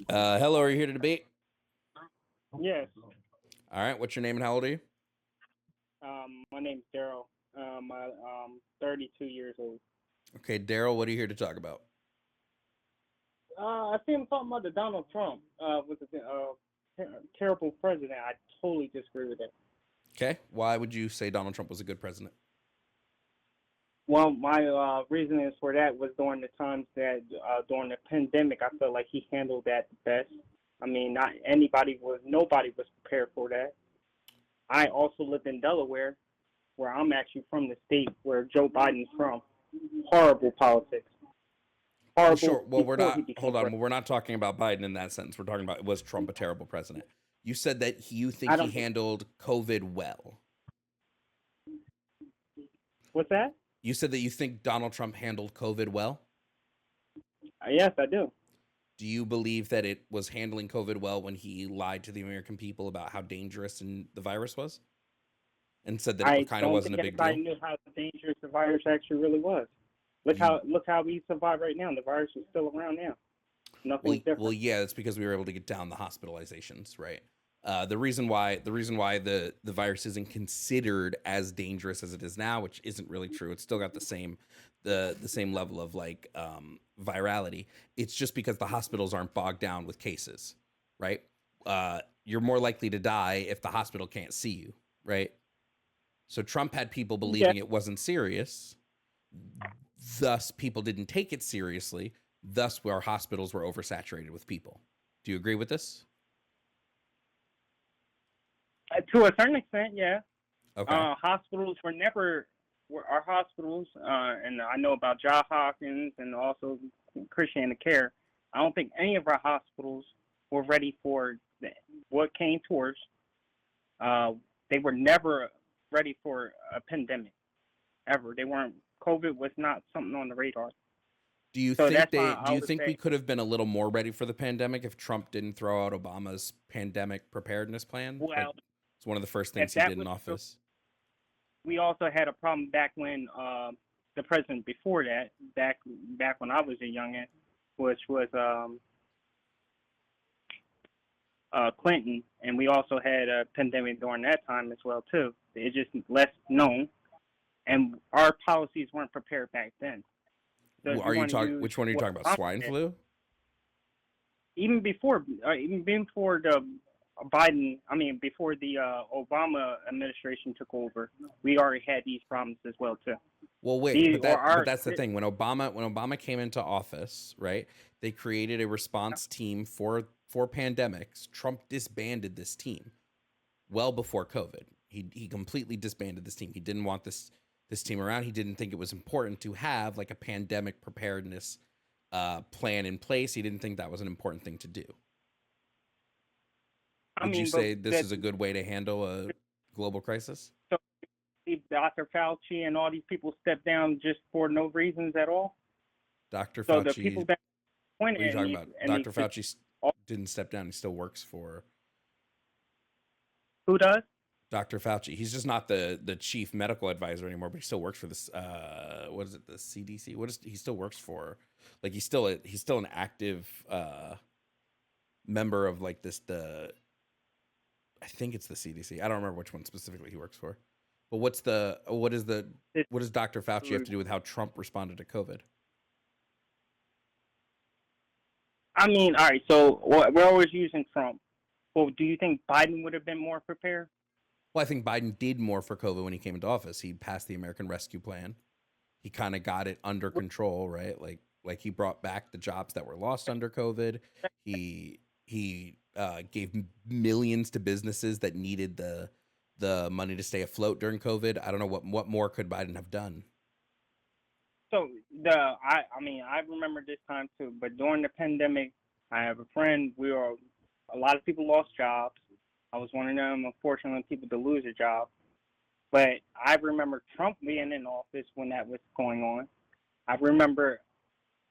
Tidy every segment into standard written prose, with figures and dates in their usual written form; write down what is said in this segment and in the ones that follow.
Hello, are you here to debate? Yes. All right, what's your name and how old are you? My name's Daryl. I'm 32 years old. Okay, Daryl, what are you here to talk about? I see him talking about the Donald Trump was a terrible president. I totally disagree with that. Okay, why would you say Donald Trump was a good president? Well, my reasoning for that was during the times that during the pandemic, I felt like he handled that the best. I mean, nobody was prepared for that. I also lived in Delaware, where I'm actually from the state where Joe Biden's from. Horrible politics. Well, Horrible sure. Well, we're before he not. became Hold on. president. Well, we're not talking about Biden in that sense. We're talking about was Trump a terrible president? You said that you think I he don't. handled COVID well. What's that? You said that you think Donald Trump handled COVID well. Yes, I do. Do you believe that it was handling COVID well when he lied to the American people about how dangerous the virus was, and said that it I kind of don't wasn't think a big anybody deal? knew how dangerous the virus actually really was. You Look how we survive right now. The virus is still around now. Well, Nothing's different. yeah, that's because we were able to get down the hospitalizations, right? The reason why the virus isn't considered as dangerous as it is now, which isn't really true. It's still got the same level of virality. It's just because the hospitals aren't bogged down with cases, right? You're more likely to die if the hospital can't see you, right? So Trump had people Yeah, believing it wasn't serious, thus people didn't take it seriously. Thus, our hospitals were oversaturated with people. Do you agree with this? to a certain extent, yeah. Okay. Hospitals were never were our hospitals, and I know about John Hopkins and also Christiana Care. I don't think any of our hospitals were ready for what came towards. Uh, they were never ready for a pandemic ever. They weren't. COVID was not something on the radar. So that's why Do I you would think we say, could have been a little more ready for the pandemic if Trump didn't throw out Obama's pandemic preparedness plan? Like, well, it's one of the first if things he that did in was true, office. we also had a problem back when the president before that, back when I was a youngin, which was Clinton, and we also had a pandemic during that time as well too. It's just less known, and our policies weren't prepared back then. So if you Are you want to talking? use Which one are you what talking about? Obama Swine did, flu? even before the Biden, I mean, before the Obama administration took over, we already had these problems as well too. Well, wait, The but or our that's the thing. When Obama came into office, right? They created a response team for pandemics. Trump disbanded this team well before COVID. He completely disbanded this team. He didn't want this team around. He didn't think it was important to have like a pandemic preparedness plan in place. He didn't think that was an important thing to do. I Would you mean, but say this that is a good way to handle a global crisis? so Dr. Fauci and all these people stepped down just for no reasons at all. Dr. So the people Fauci, that what appointed are you talking about? in these Dr. Fauci all, didn't step down. He still works for who does? Dr. Fauci. He's just not the chief medical advisor anymore, but he still works for this. What is it? The CDC. What is he still works for? Like he's still an active member of like this. I think it's the CDC. I don't remember which one specifically he works for. But This, what does Dr. Fauci have to do with how Trump responded to COVID? I mean, all right. So we're always using Trump. Well, do you think Biden would have been more prepared? Well, I think Biden did more for COVID when he came into office. He passed the American Rescue Plan. He kind of got it under control, right? Like he brought back the jobs that were lost under COVID. He gave millions to businesses that needed the money to stay afloat during COVID. I don't know what more could Biden have done. So I mean I remember this time too, but during the pandemic, I have a friend. A lot of people lost jobs. I was one of them. Unfortunately, people to lose a job. But I remember Trump being in office when that was going on. I remember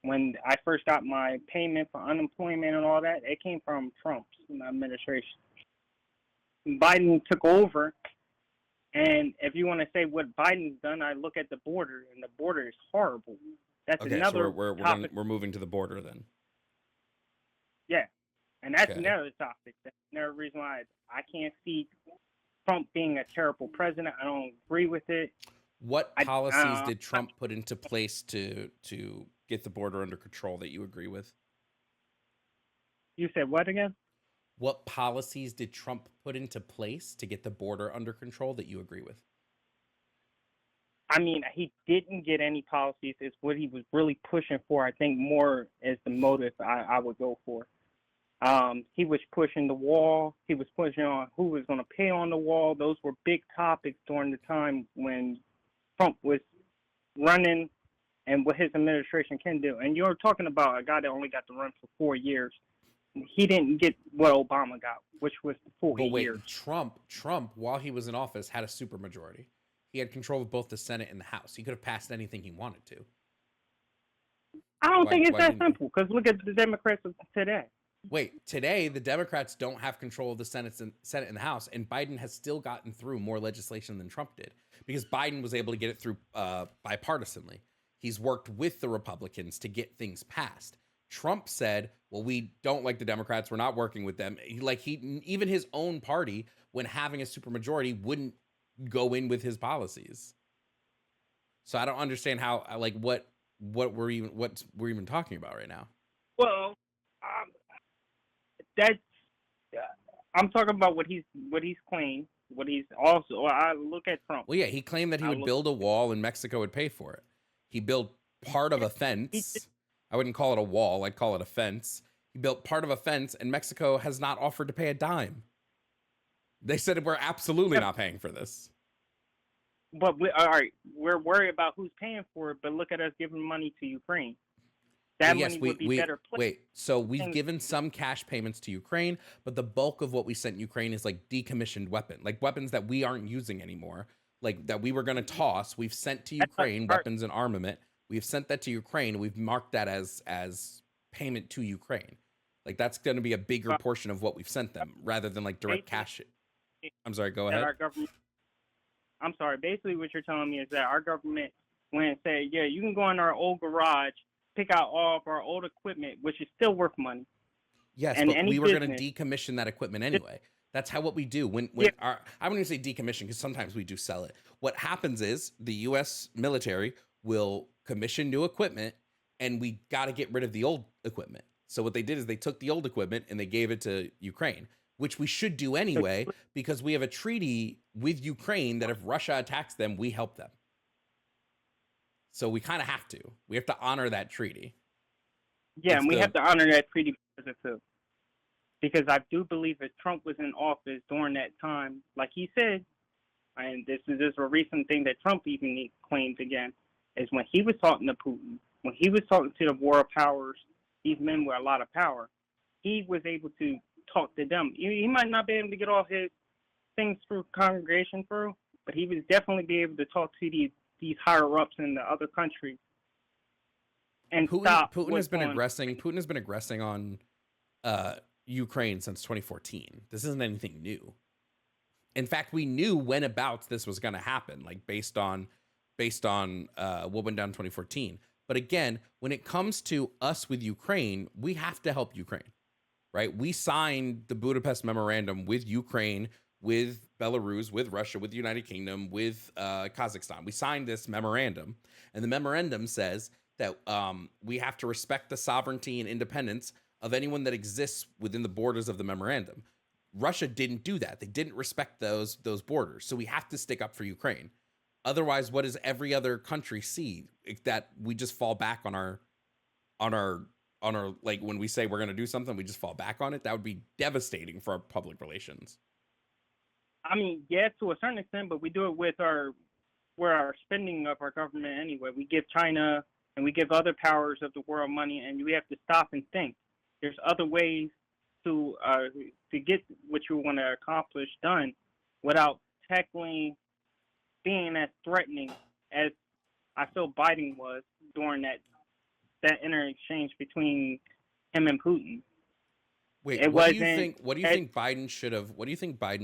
when I first got my payment for unemployment and all that. It came from Trump's administration. Biden took over. And if you want to say what Biden's done, I look at the border, and the border is horrible. That's Okay, so another topic. we're moving to the border then. Yeah, and that's Okay. another topic. That's another reason why I can't see Trump being a terrible president. I don't agree with it. What I policies did Trump put into place to get the border under control that you agree with? You said what again? What policies did Trump put into place to get the border under control that you agree with? I mean, he didn't get any policies. Is what he was really pushing for. I think more is the motive I would go for. He was pushing the wall. He was pushing on who was going to pay on the wall. Those were big topics during the time when Trump was running and what his administration can do. And you're talking about a guy that only got to run for 4 years. He didn't get what Obama got, which was the 40 But wait, years. Trump, while he was in office, had a supermajority. He had control of both the Senate and the House. He could have passed anything he wanted to. I don't think it's why that didn't he? simple because look at the Democrats of today. Wait, today the Democrats don't have control of the Senate and the House, and Biden has still gotten through more legislation than Trump did because Biden was able to get it through bipartisanly. He's worked with the Republicans to get things passed. Trump said, "Well, we don't like the Democrats. We're not working with them." Even his own party, when having a supermajority, wouldn't go in with his policies. So I don't understand how what we're even talking about right now. Well, that's I'm talking about what he's claimed. What he's also. I look at Trump. Well, yeah, he claimed that he would build a wall and Mexico would pay for it. He built part of a fence. I wouldn't call it a wall. I'd call it a fence. He built part of a fence, and Mexico has not offered to pay a dime. They said we're absolutely not paying for this. But all right, we're worried about who's paying for it. But look at us giving money to Ukraine. That money would be better placed. Wait, so we've given some cash payments to Ukraine, but the bulk of what we sent Ukraine is like decommissioned weapons that we aren't using anymore, like that we were going to toss. We've sent to Ukraine weapons and armament. We've sent that to Ukraine. We've marked that as payment to Ukraine. Like that's going to be a bigger portion of what we've sent them rather than like direct cash. I'm sorry, go ahead. I'm sorry. Basically, what you're telling me is that our government went and said, yeah, you can go in our old garage, pick out all of our old equipment, which is still worth money. Yes, and but we were going to decommission that equipment anyway. That's how what we do when I wouldn't even say decommission because sometimes we do sell it. What happens is the U.S. military will commission new equipment, and we got to get rid of the old equipment. So what they did is they took the old equipment and they gave it to Ukraine, which we should do anyway because we have a treaty with Ukraine that if Russia attacks them, we help them. So we kind of have to. We have to honor that treaty. Yeah, and we have to honor that treaty because I do believe that Trump was in office during that time, like he said, and this is a recent thing that Trump even claimed again, is when he was talking to Putin, when he was talking to the world powers, these men with a lot of power, he was able to talk to them. He might not be able to get all his things through congregation through, but he would definitely be able to talk to these higher ups in the other countries. And Putin has been aggressing. Putin has been aggressing on Ukraine since 2014. This isn't anything new. In fact, we knew when about this was going to happen, like based on what went down in 2014. But again, when it comes to us with Ukraine, we have to help Ukraine, right? We signed the Budapest Memorandum with Ukraine, with Belarus, with Russia, with the United Kingdom, with Kazakhstan. We signed this memorandum, and the memorandum says that we have to respect the sovereignty and independence of anyone that exists within the borders of the memorandum. Russia didn't do that. They didn't respect those borders. So we have to stick up for Ukraine. Otherwise, what does every other country see? That we just fall back on our like when we say we're going to do something, we just fall back on it. That would be devastating for our public relations. I mean, yeah, to a certain extent, but we do it with our spending of our government anyway. We give China and we give other powers of the world money, and we have to stop and think. There's other ways to get what you want to accomplish done without tackling being as threatening as I feel Biden was during that interchange between him and Putin. Wait, what do you think Biden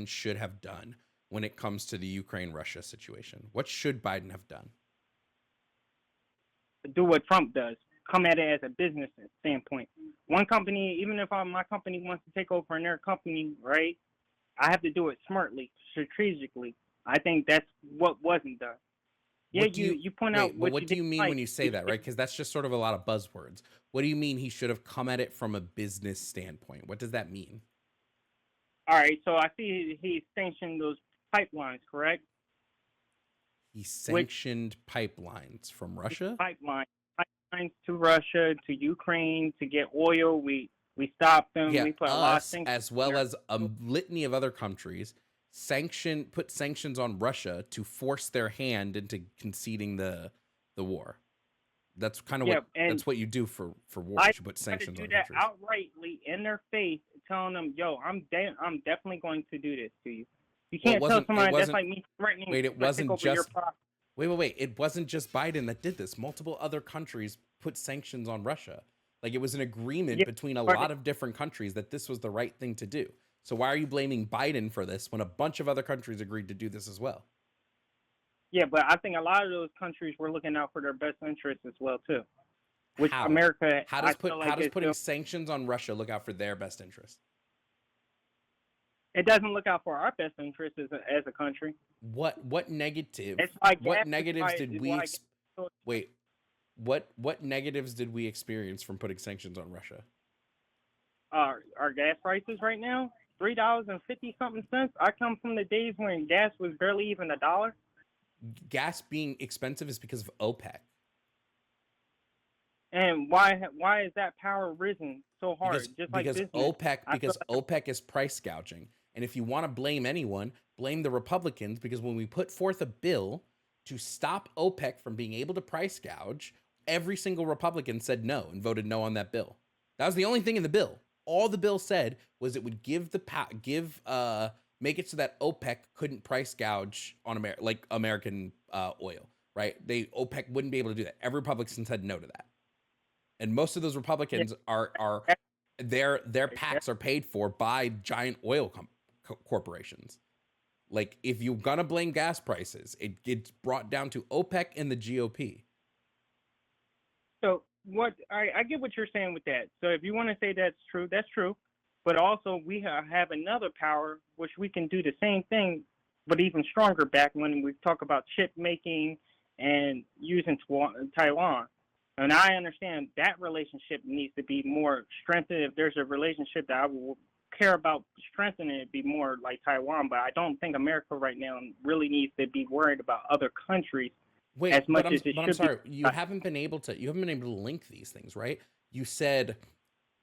should have done when it comes to the Ukraine-Russia situation? What should Biden have done? Do what Trump does. Come at it as a business standpoint. One company, even if my company wants to take over another company, right? I have to do it smartly, strategically. I think that's what wasn't done. Yeah, What do you point out Wait, but what what you do didn't you mean when like. you say that, right? Because that's just sort of a lot of buzzwords. What do you mean he should have come at it from a business standpoint? What does that mean? All right, so I see he sanctioned those pipelines, correct? He Which sanctioned pipelines from Russia? pipeline pipelines to Russia, to Ukraine to get oil. We stopped them. Yeah, We put a lot of us sanctions as on well there. as a litany of other countries put sanctions on Russia to force their hand into conceding the war. That's kind of Yeah, and that's what you do for I wars. You put try to sanctions do on that countries. outrightly in their face, telling them, "Yo, I'm definitely going to do this to you." You Well, can't tell it somebody that's wasn't like me threatening wait, it to take wasn't over your just property. wait. It wasn't just Biden that did this. Multiple other countries put sanctions on Russia. Like it was an agreement Yeah, between a but lot of different countries that this was the right thing to do. So why are you blaming Biden for this when a bunch of other countries agreed to do this as well? yeah, but I think a lot of those countries were looking out for their best interests as well too. Which How? America, I feel How like does is putting still, sanctions on Russia look out for their best interest? it doesn't look out for our best interests as a country. What negative It's why what gas negatives did is we why gas is so wait, what negatives did we experience from putting sanctions on Russia? our gas prices right now, $3.50 something. I come from the days when gas was barely even $1. Gas being expensive is because of OPEC. And why is that power risen so hard? Just like business, I feel Because OPEC is price gouging. And if you want to blame anyone, blame the Republicans because when we put forth a bill to stop OPEC from being able to price gouge, every single Republican said no and voted no on that bill. That was the only thing in the bill. All the bill said was it would make it so that OPEC couldn't price gouge on American oil, right? OPEC wouldn't be able to do that. Every Republican said no to that, and most of those yeah, Republicans are their yeah. PACs are paid for by giant oil corporations. Like if you're gonna blame gas prices, it gets brought down to OPEC and the GOP. So what I get what you're saying with that. So if you want to say that's true. But also we have another power which we can do the same thing, but even stronger. Back when we talk about chip making and using Taiwan. And I understand that relationship needs to be more strengthened. If there's a relationship that I would care about strengthening, it'd be more like Taiwan. But I don't think America right now really needs to be worried about other countries as Wait, much as it I'm should be. sorry. You haven't been able to link these things, right? You said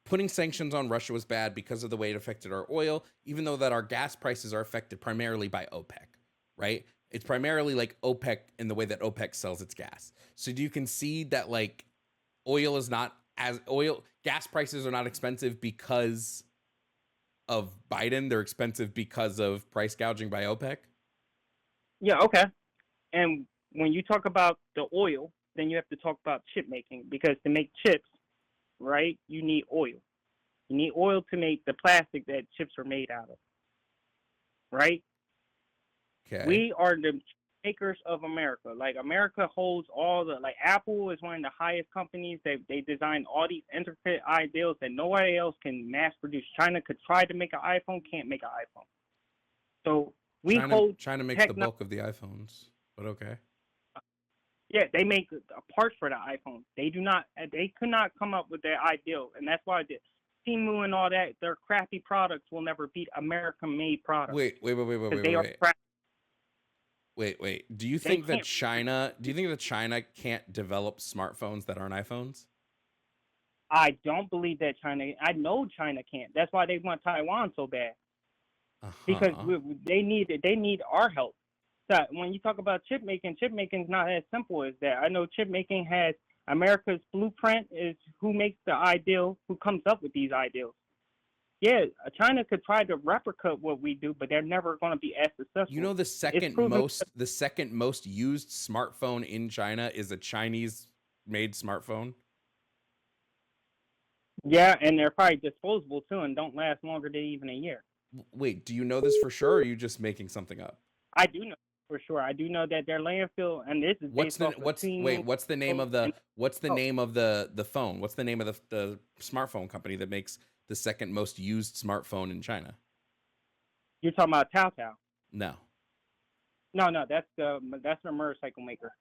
putting sanctions on Russia was bad because of the way it affected our oil, even though that our gas prices are affected primarily by OPEC, right? It's primarily like OPEC in the way that OPEC sells its gas. So do you concede that like gas prices are not expensive because of Biden? They're expensive because of price gouging by OPEC? Yeah, okay. And when you talk about the oil, then you have to talk about chip making because to make chips, right, you need oil. You need oil to make the plastic that chips are made out of, right? Okay. We are the makers of America. Like America holds all the like Apple is one of the highest companies. They designed all these intricate ideals that nobody else can mass produce. China could try to make an iPhone, can't make an iPhone. So we hold China makes the technology. bulk of the iPhones, but okay. Yeah, they make parts for the iPhone. They do not. They could not come up with their ideal, and that's why the Timu and all that. Their crappy products will never beat American-made products because they are crap. Wait. They can't. Do you think that China can't develop smartphones that aren't iPhones? I don't believe that China. I know China can't. That's why they want Taiwan so bad because Uh-huh. they need our help. So when you talk about chip making is not as simple as that. I know chip making has America's blueprint is who makes the ideal, who comes up with these ideals. Yeah, China could try to replicate what we do, but they're never going to be as You successful. know It's proven. the second most used smartphone in China is a Chinese made smartphone. Yeah, and they're probably disposable too, and don't last longer than even a year. Wait, do you know this for sure or are you just making something up? I do know for sure. I do know that their landfill, and this is What's based the off of seeing. what's the name of the And what's the oh, name of the phone? What's the name of the smartphone company that makes the second most used smartphone in China? you're talking about Tao Tao. No. No, no, that's the motorcycle maker.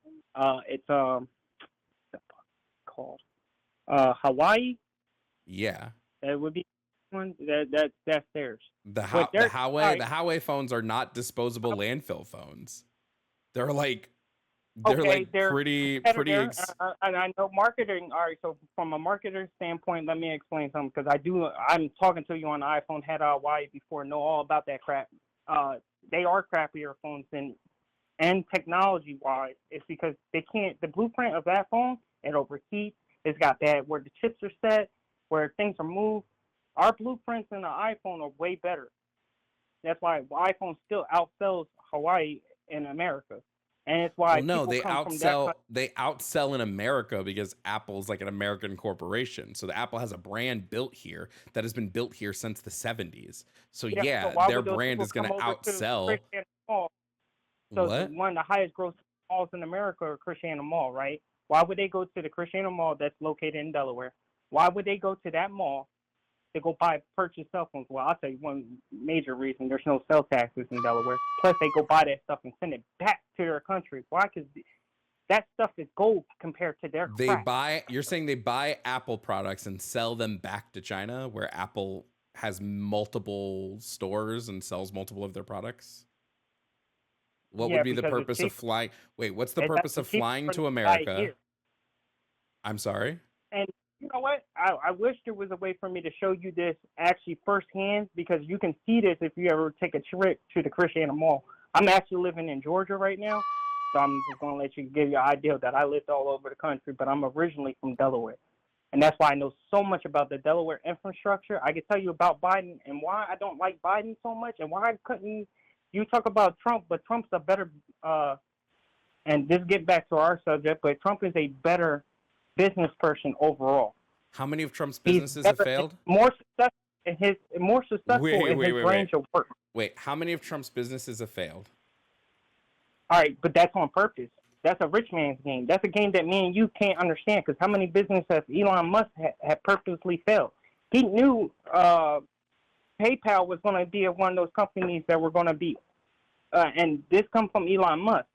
It's what's that called Hawaii. Yeah. That would be one that's theirs. But The they're Huawei sorry. the Huawei phones are not disposable landfill phones. They're like Okay, they're pretty competitor, and I know marketing. All right, so from a marketer standpoint, let me explain something because I'm talking to you on the iPhone, had a Hawaii before, know all about that crap. They are crappier phones than, and technology wise, it's because they can't. The blueprint of that phone, it overheats. It's got bad where the chips are set, where things are moved. Our blueprints in the iPhone are way better. That's why iPhone still outsells Hawaii in America, and it's Well, why no, people come from that country. they outsell in America because Apple's like an American corporation. So the Apple has a brand built here that has been built here since the 70s. So Yeah, so yeah, why their would those brand people is going come to over to outsell Christiana Mall? So what? one of the highest growth malls in America are Christiana Mall, right? Why would they go to the Christiana Mall that's located in Delaware? Why would they go to that mall to go purchase cell phones? Well, I'll tell you one major reason: there's no sales taxes in Delaware. Plus, they go buy that stuff and send it back to their country. Why? Because that stuff is gold compared to their crap. You're saying they buy Apple products and sell them back to China where Apple has multiple stores and sells multiple of their products? What would Yeah, be the because it's purpose of cheap. flying? Wait, what's the It's purpose actually of cheaper flying for them to to buy it America? here. I'm sorry. And you know what? I wish there was a way for me to show you this actually firsthand because you can see this if you ever take a trip to the Christiana Mall. I'm actually living in Georgia right now, so I'm just going to let you give you an idea that I lived all over the country, but I'm originally from Delaware. And that's why I know so much about the Delaware infrastructure. I can tell you about Biden and why I don't like Biden so much and why I couldn't. You talk about Trump, but Trump's a better, and this get back to our subject, but Trump is a better business person overall. How many of Trump's He's businesses have better, failed? more successful in his range of work. Wait, how many of Trump's businesses have failed? All right, but that's on purpose. That's a rich man's game. That's a game that me and you can't understand because how many businesses have Elon Musk have purposely failed? He knew PayPal was going to be one of those companies that were going to be, and this come from Elon Musk.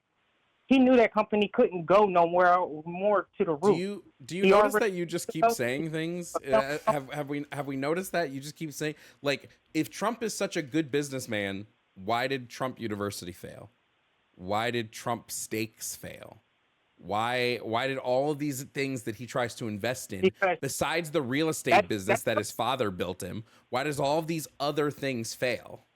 He knew that company couldn't go nowhere more to the roof. Do you notice that you just keep saying things? Have we noticed that you just keep saying, like, if Trump is such a good businessman, why did Trump University fail? Why did Trump Steaks fail? Why did all of these things that he tries to invest in, Because besides the real estate business that his father built him, why does all of these other things fail?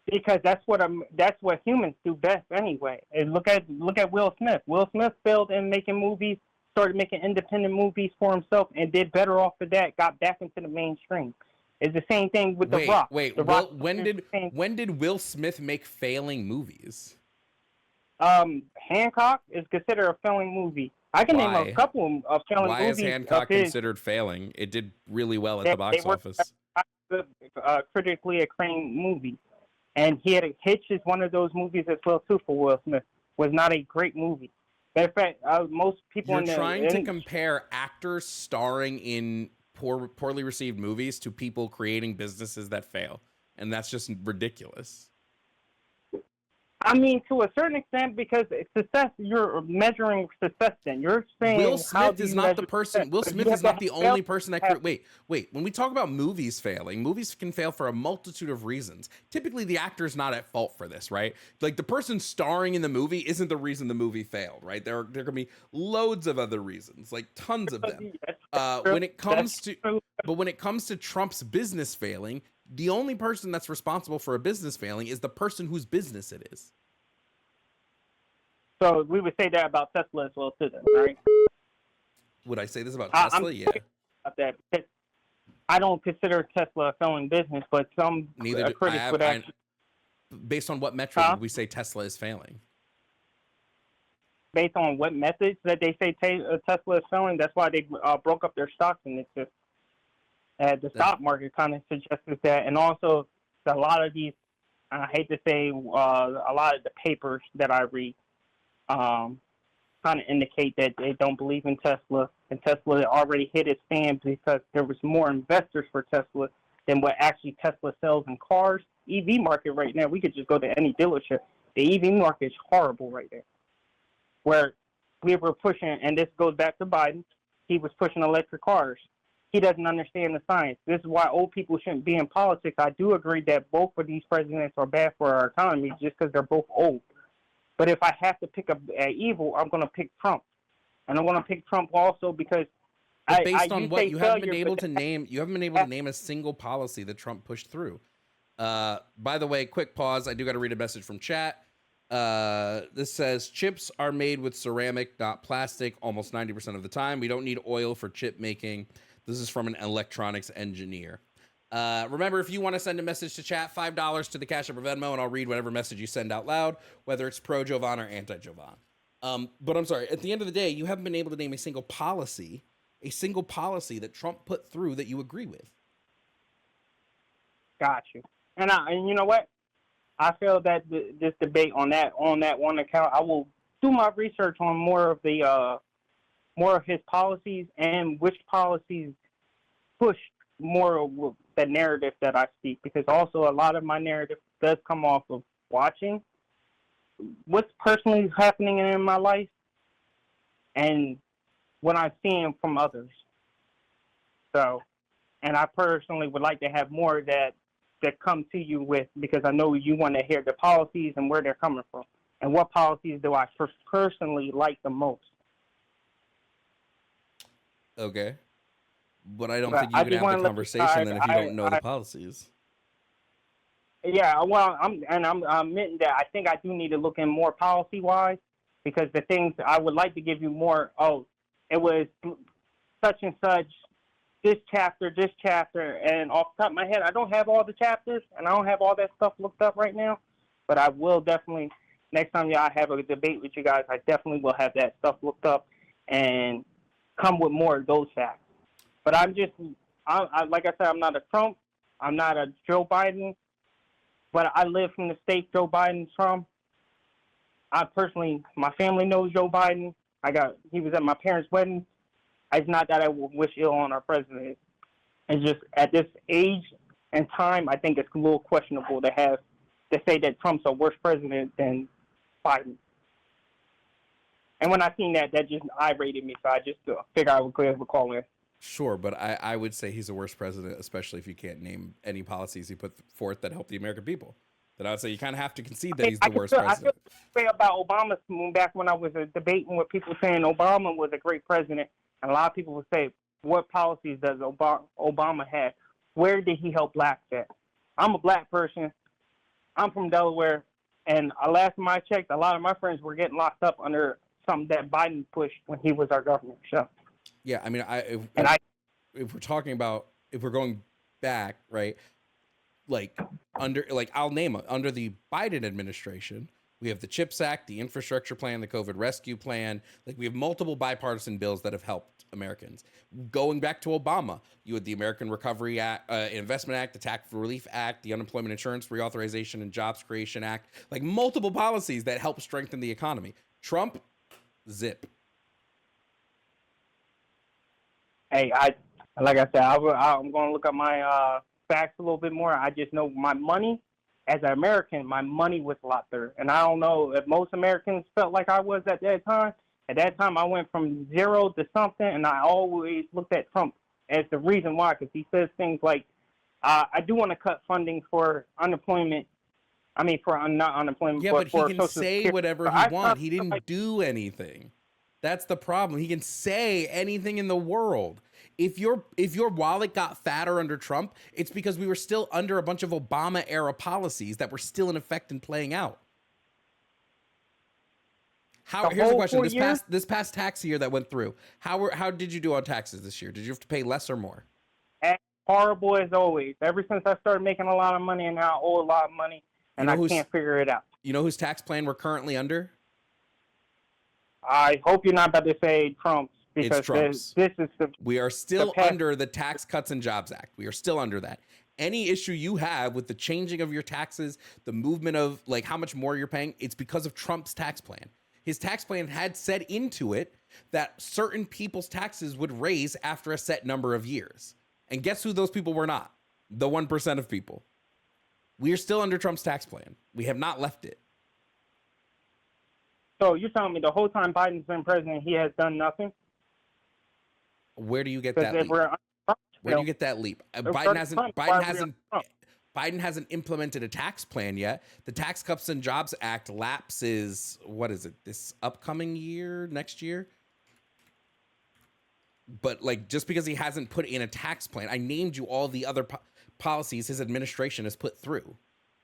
Because that's what humans do best anyway. And look at Will Smith. Will Smith failed in making movies, started making independent movies for himself, and did better off of that. Got back into the mainstream. It's the same thing with The Rock. Wait, The Rock. when did Will Smith make failing movies? Hancock is considered a failing movie. I can name a couple of failing Why movies. Why is Hancock considered failing? It did really well at the box office. Critically acclaimed movie. And Hitch is one of those movies as well too for Will Smith. Was not a great movie. In fact, most people You're trying to compare actors starring in poorly received movies to people creating businesses that fail, and that's just ridiculous. I mean, to a certain extent, because success, you're measuring success. Then you're saying Will Smith is not the person. Success? Will Smith is not the only person that. Wait. When we talk about movies failing, movies can fail for a multitude of reasons. Typically, the actor's not at fault for this, right? Like the person starring in the movie isn't the reason the movie failed, right? There can be loads of other reasons, like tons of them. When it comes to Trump's business failing, the only person that's responsible for a business failing is the person whose business it is. So we would say that about Tesla as well too, then, right? Would I say this about Tesla? Yeah. About that because I don't consider Tesla a failing business, but some critics would actually. Based on what metric would we say Tesla is failing? Based on what methods that they say Tesla is failing, that's why they broke up their stocks, and it's just the stock market kind of suggests that, and also a lot of these I hate to say, a lot of the papers that I read kind of indicate that they don't believe in Tesla, and Tesla already hit its stand because there was more investors for Tesla than what actually Tesla sells in cars. EV market right now, we could just go to any dealership. The EV market is horrible right there. Where we were pushing, and this goes back to Biden, he was pushing electric cars. He doesn't understand the science. This is why old people shouldn't be in politics. I do agree that both of these presidents are bad for our economy just because they're both old. But if I have to pick a evil, I'm going to pick Trump. And I'm going to pick Trump also because But based on what you haven't been failure, able to name, you haven't been able to name a single policy that Trump pushed through. By the way, quick pause. I do got to read a message from chat. This says chips are made with ceramic, not plastic, almost 90% of the time. We don't need oil for chip making. This is from an electronics engineer. Remember, if you want to send a message to chat, $5 to the Cash App or Venmo, and I'll read whatever message you send out loud, whether it's pro Jovan or anti Jovan. But I'm sorry. At the end of the day, you haven't been able to name a single policy that Trump put through that you agree with. Got you. And you know what? I feel that this debate on that one account, I will do my research on more of his policies and which policies push more of the narrative that I speak, because also a lot of my narrative does come off of watching what's personally happening in my life and what I'm seeing from others. So, and I personally would like to have more that come to you with, because I know you want to hear the policies and where they're coming from and what policies do I personally like the most. Okay. But I don't think you can have the conversation then if you don't know the policies. Yeah, well, I'm admitting that I think I do need to look in more policy-wise, because the things I would like to give you more, it was such and such, this chapter, and off the top of my head, I don't have all the chapters, and I don't have all that stuff looked up right now, but I will definitely, next time y'all have a debate with you guys, I definitely will have that stuff looked up and come with more of those facts. But like I said, I'm not a Trump, I'm not a Joe Biden, but I live from the state Joe Biden's from. My family knows Joe Biden. He was at my parents' wedding. It's not that I wish ill on our president. It's just at this age and time, I think it's a little questionable to say that Trump's a worse president than Biden. And when I seen that just irated me, so I just figured I would clear the call in. Sure, but I would say he's the worst president, especially if you can't name any policies he put forth that help the American people. Then I would say you kind of have to concede that he's the worst president. I feel about Obama back when I was debating with people saying Obama was a great president, and a lot of people would say, what policies does Obama have? Where did he help blacks at? I'm a black person. I'm from Delaware, and last time I checked, a lot of my friends were getting locked up under something that Biden pushed when he was our governor. So. Yeah, I mean, if we're going back, right? I'll name it. Under the Biden administration, we have the CHIPS Act, the Infrastructure Plan, the COVID Rescue Plan. We have multiple bipartisan bills that have helped Americans. Going back to Obama, you had the American Recovery Act, Investment Act, the Tax Relief Act, the Unemployment Insurance Reauthorization and Jobs Creation Act. Multiple policies that help strengthen the economy. Trump, zip. Hey, like I said, I'm going to look up my facts a little bit more. I just know my money, as an American, my money was a lot better. And I don't know if most Americans felt like I was at that time. At that time, I went from zero to something, and I always looked at Trump as the reason why, because he says things like, I do want to cut funding for unemployment. I mean, not unemployment, yeah, but he can say whatever he wants. He didn't do anything. That's the problem. He can say anything in the world. If your wallet got fatter under Trump, it's because we were still under a bunch of Obama era policies that were still in effect and playing out. Here's the question: this past tax year that went through, how did you do on taxes this year? Did you have to pay less or more? As horrible as always. Ever since I started making a lot of money, and now I owe a lot of money, and I can't figure it out. You know whose tax plan we're currently under? I hope you're not about to say Trump's, because it's Trump's. This is we are still under the Tax Cuts and Jobs Act. We are still under that. Any issue you have with the changing of your taxes, the movement of like how much more you're paying, it's because of Trump's tax plan. His tax plan had said into it that certain people's taxes would raise after a set number of years. And guess who those people were not? The 1% of people. We are still under Trump's tax plan. We have not left it. So you're telling me the whole time Biden's been president, he has done nothing? Where do you get that leap? Where do you get that leap? Biden hasn't implemented a tax plan yet. The Tax Cuts and Jobs Act lapses, what is it, this upcoming year, next year? But like, just because he hasn't put in a tax plan, I named you all the other policies his administration has put through.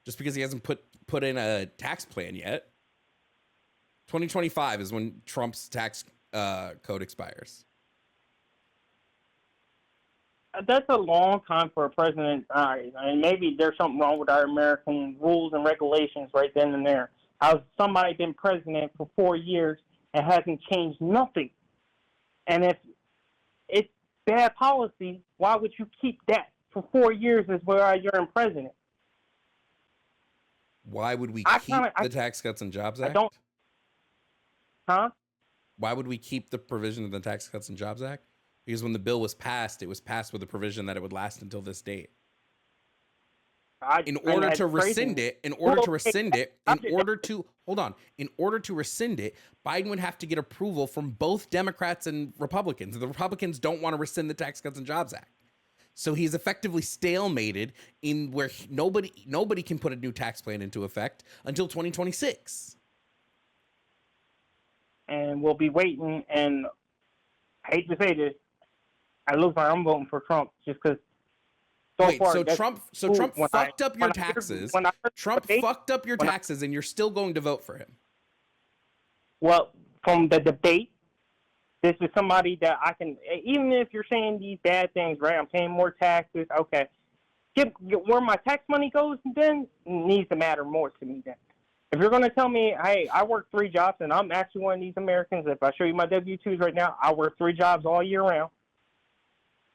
Just because he hasn't put in a tax plan yet. 2025 is when Trump's tax code expires. That's a long time for a president. And maybe there's something wrong with our American rules and regulations right then and there. How's somebody been president for 4 years and hasn't changed nothing? And if it's bad policy, why would you keep that for 4 years as where you're in president? Why would we keep the Tax Cuts and Jobs Act? Why would we keep the provision of the Tax Cuts and Jobs Act? Because when the bill was passed, it was passed with a provision that it would last until this date. In order to rescind it, Biden would have to get approval from both Democrats and Republicans. The Republicans don't want to rescind the Tax Cuts and Jobs Act. So he's effectively stalemated in where nobody can put a new tax plan into effect until 2026. And we'll be waiting, and I hate to say this, it looks like I'm voting for Trump just because. Trump fucked up your taxes. Trump fucked up your taxes, and you're still going to vote for him. Well, from the debate, this is somebody that I can. Even if you're saying these bad things, right? I'm paying more taxes. Okay, where my tax money goes, then needs to matter more to me. Then, if you're going to tell me, hey, I work 3 jobs, and I'm actually one of these Americans. If I show you my W-2s right now, I work 3 jobs all year round.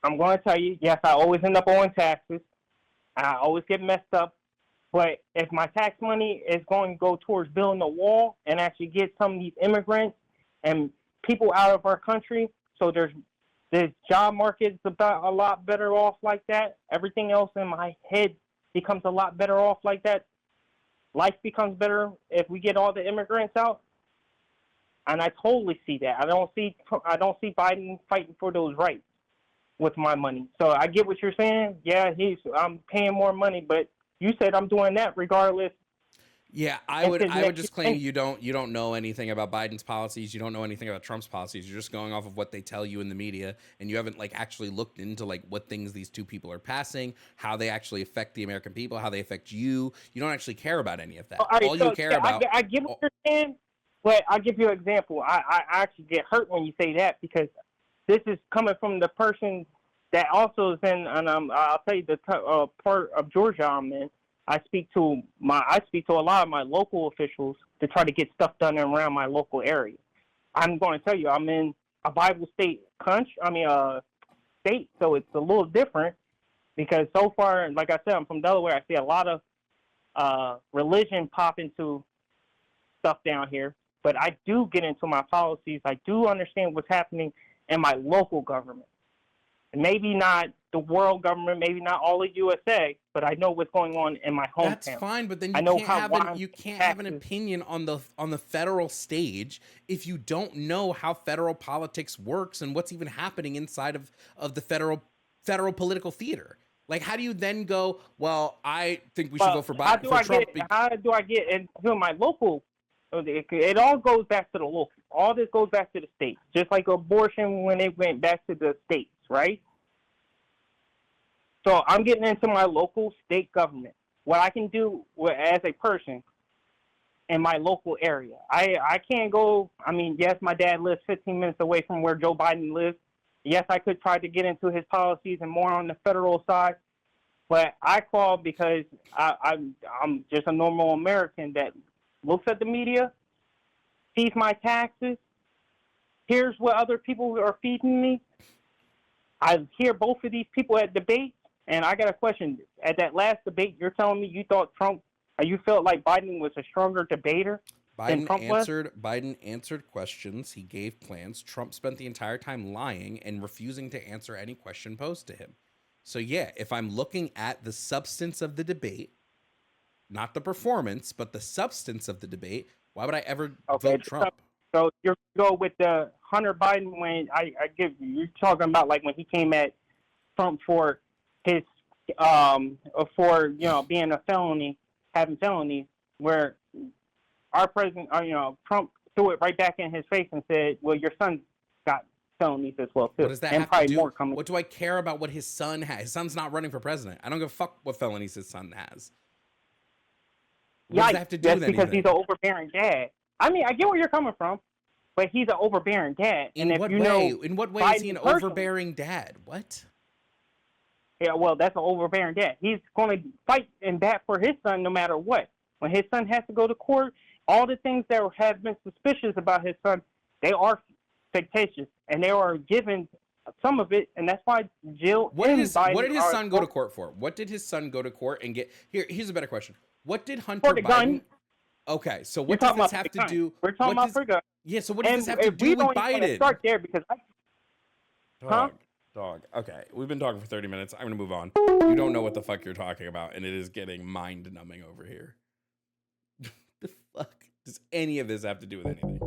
I'm going to tell you, yes, I always end up owing taxes. I always get messed up. But if my tax money is going to go towards building a wall and actually get some of these immigrants and people out of our country, so the job market is about a lot better off like that. Everything else in my head becomes a lot better off like that. Life becomes better if we get all the immigrants out. And I totally see that. I don't see Biden fighting for those rights with my money. So I get what you're saying. Yeah, I'm paying more money, but you said I'm doing that regardless. Yeah, I would just claim you don't know anything about Biden's policies. You don't know anything about Trump's policies. You're just going off of what they tell you in the media, and you haven't like actually looked into like what things these two people are passing, how they actually affect the American people, how they affect you. You don't actually care about any of that. I get what you're saying, but I'll give you an example. I actually get hurt when you say that because this is coming from the person that also is in, and I'll tell you the part of Georgia I'm in. I speak to a lot of my local officials to try to get stuff done around my local area. I'm going to tell you, I'm in a Bible state state, so it's a little different because so far, like I said, I'm from Delaware. I see a lot of religion pop into stuff down here, but I do get into my policies. I do understand what's happening in my local government. Maybe not the world government, maybe not all of USA, but I know what's going on in my hometown. That's fine, but then you can't have an opinion on the federal stage if you don't know how federal politics works and what's even happening inside of the federal political theater. Like, how do you then go, well, I think we should go for Biden. How do I get into my local? It all goes back to the local. All this goes back to the states, just like abortion when it went back to the states, right? So I'm getting into my local state government. What I can do as a person in my local area. I can't go, yes, my dad lives 15 minutes away from where Joe Biden lives. Yes, I could try to get into his policies and more on the federal side. But I call because I'm just a normal American that looks at the media, sees my taxes, hears what other people are feeding me. I hear both of these people at debate, And I got a question. At that last debate, you're telling me you thought Trump, you felt like Biden was a stronger debater than Trump was? Biden answered questions. He gave plans. Trump spent the entire time lying and refusing to answer any question posed to him. So yeah, if I'm looking at the substance of the debate, not the performance, but the substance of the debate, why would I ever vote Trump? So you go with the Hunter Biden when I give you, you're talking about like when he came at Trump for his for being a felony, having felonies, where our president, Trump threw it right back in his face and said, "Well, your son got felonies as well too." What does that and have probably to do? More coming. What do I care about what his son has? His son's not running for president. I don't give a fuck what felonies his son has. What does that have to do with anything? Because he's an overbearing dad. I mean, I get where you're coming from, but he's an overbearing dad. In what way? In what way is he an overbearing dad? What? Yeah, well, that's an overbearing dad. He's going to fight and bat for his son no matter what. When his son has to go to court, all the things that have been suspicious about his son, they are fictitious, and they are given some of it, and that's why Jill. What did his son go to court for? What did his son go to court and get? Here's a better question. What did Hunter Biden? Gun. Okay, so what does this have to do? We're talking about for gun. Yeah, so what does this have to do with Biden? Start there because Dog. Okay, we've been talking for 30 minutes. I'm gonna move on. You don't know what the fuck you're talking about, and it is getting mind numbing over here. The fuck does any of this have to do with anything?